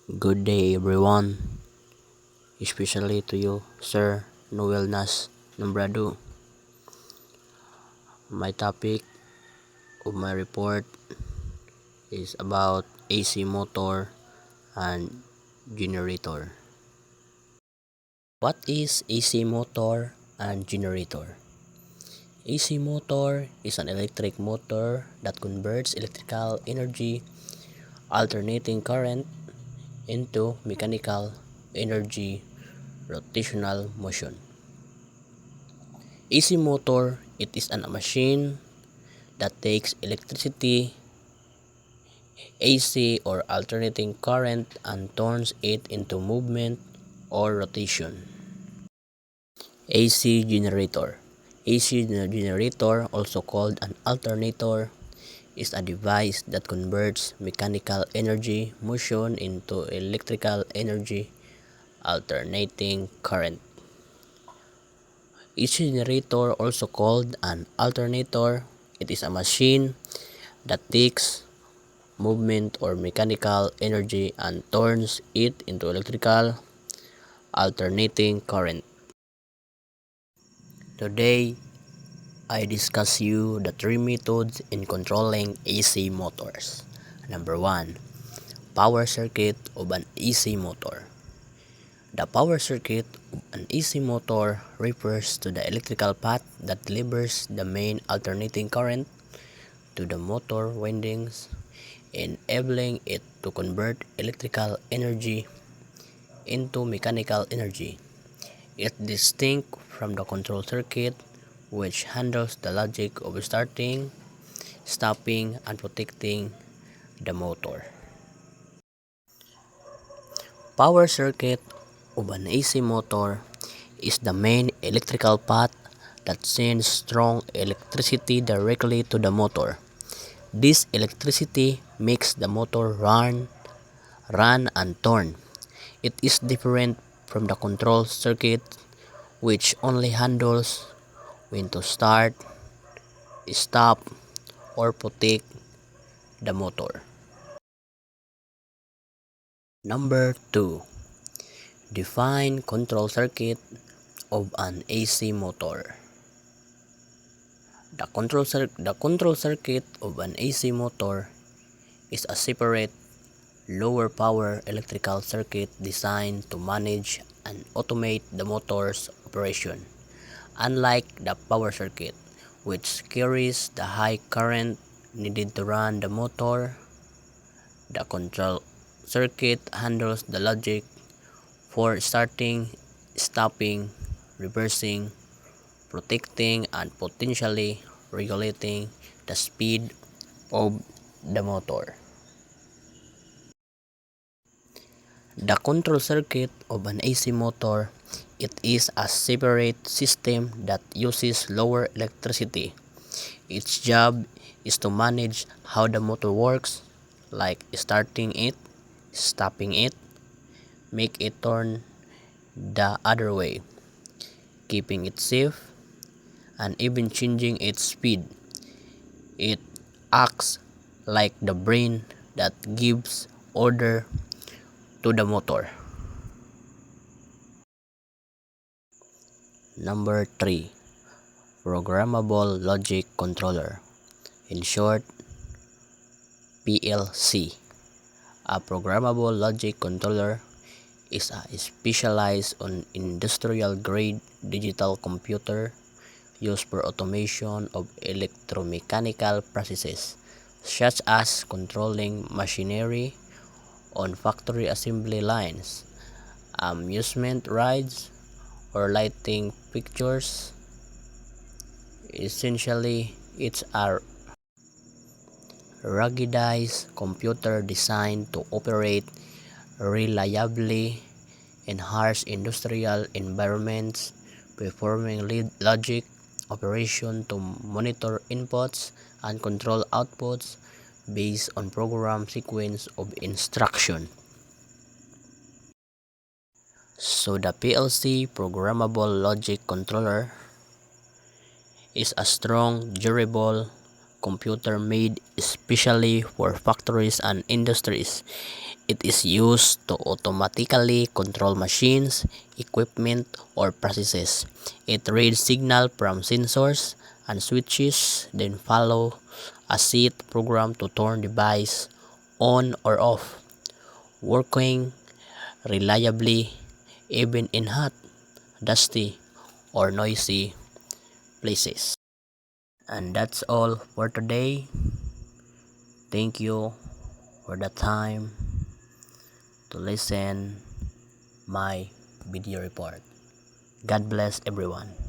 Good day everyone, especially to you, Sir Noel Nas Nombrado. My topic of my report is about AC motor and generator. What is AC motor and generator? AC motor is an electric motor that converts electrical energy, alternating current, into mechanical energy, rotational motion. AC motor, it is a machine that takes electricity, AC or alternating current, and turns it into movement or rotation. AC generator. AC generator, also called an alternator, is a device that converts mechanical energy motion into electrical energy, alternating current. AC generator, also called an alternator, it is a machine that takes movement or mechanical energy and turns it into electrical alternating current. Today, I discuss you the three methods in controlling AC motors. Number 1. Power circuit of an AC motor. The power circuit of an AC motor refers to the electrical path that delivers the main alternating current to the motor windings, enabling it to convert electrical energy into mechanical energy. It is distinct from the control circuit, which handles the logic of starting, stopping, and protecting the motor. Power circuit of an AC motor is the main electrical path that sends strong electricity directly to the motor. This electricity makes the motor run and turn. It is different from the control circuit, which only handles when to start, stop, or protect the motor. Number 2. Define control circuit of an AC motor. The control circuit of an AC motor is a separate, lower power electrical circuit designed to manage and automate the motor's operation. Unlike the power circuit, which carries the high current needed to run the motor, the control circuit handles the logic for starting, stopping, reversing, protecting, and potentially regulating the speed of the motor. The control circuit of an AC motor, it is a separate system that uses lower electricity. Its job is to manage how the motor works, like starting it, stopping it, make it turn the other way, keeping it safe, and even changing its speed. It acts like the brain that gives order to the motor. Number 3. Programmable Logic Controller, in short, PLC. A programmable logic controller is a specialized on industrial-grade digital computer used for automation of electromechanical processes, such as controlling machinery on factory assembly lines, amusement rides, or lighting fixtures. Essentially, it's a ruggedized computer designed to operate reliably in harsh industrial environments, performing logic operation to monitor inputs and control outputs based on program sequence of instruction. So the PLC, Programmable Logic Controller, is a strong, durable computer made especially for factories and industries. It is used to automatically control machines, equipment, or processes. It reads signal from sensors and switches, then follow a set program to turn device on or off, working reliably even in hot, dusty, or noisy places. And that's all for today. Thank you for the time to listen my video report. God bless everyone.